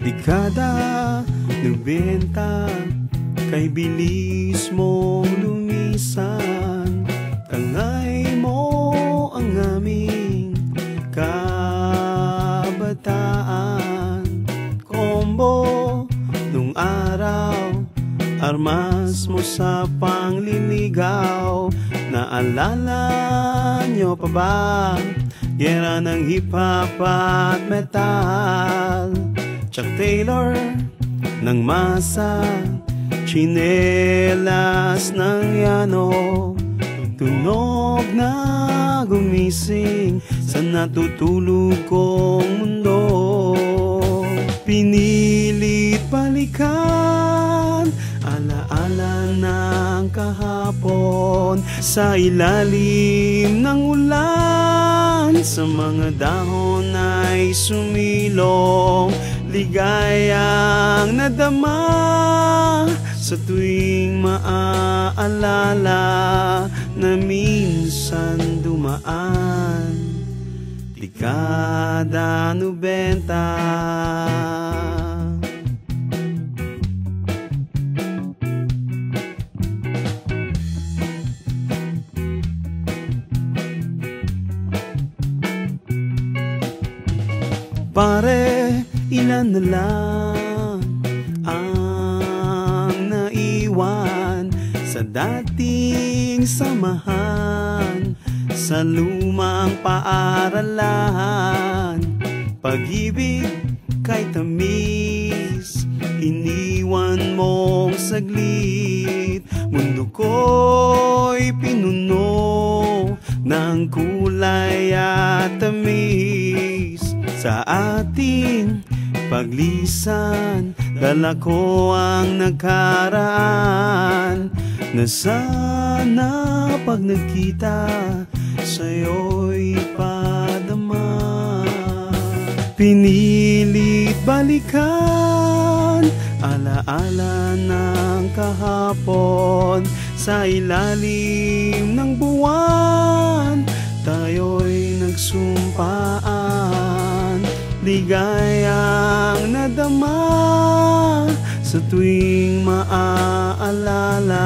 Dekada 90, kay bilis mong lumisan. Tangay mo ang aming kabataan. Kombo nung araw, armas mo sa pangliligaw. Naalala nyo pa ba? Gera ng hip-hop at metal. Chuck Taylor ng masa, tsinelas ng yano. Tunog na gumising sa natutulog kong mundo. Pinilit balikan alaala ng kahapon, sa ilalim ng ulan. Sa mga dahon ay sumilong, ligayang nadama. Sa tuwing maaalala na minsan dumaan. Dekada 90. Pare, ilan na lang ang naiwan sa dating samahan, sa lumang paaralan. Pag-ibig kay tamis, iniwan mong saglit. Mundo ko'y pinuno ng kulay at tamis. Sa ating paglisan, dala ko ang nakaraan, na sana pag nagkita sa'yo'y padama. Pinilit balikan alaala ng kahapon, sa ilalim ng buwan tayo'y nagsumpaan. Ligayang nadama sa tuwing maaalala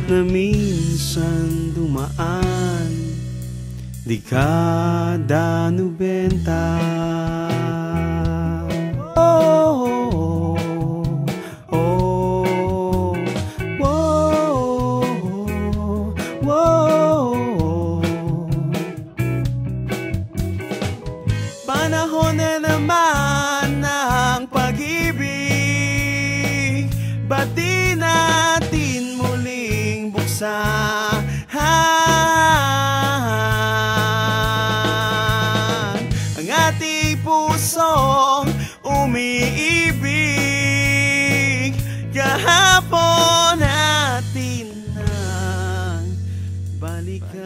na minsan dumaan. Dekada 90. Panahon na naman ng pag-ibig, ba't di natin muling buksan ang ating pusong umiibig? Kahapon natin nang balikan.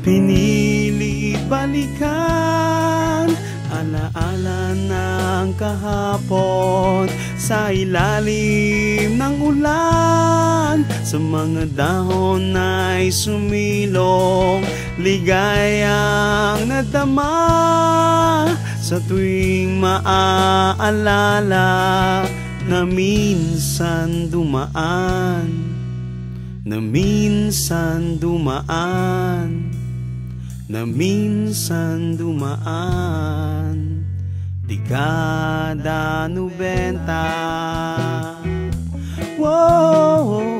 Pinilit balikan alaala ng kahapon, sa ilalim ng ulan. Sa mga dahon ay sumilong, ligayang nadama. Sa tuwing maaalala na minsan dumaan, na minsan dumaan, na minsan dumaan. Dekada 90. Whoa.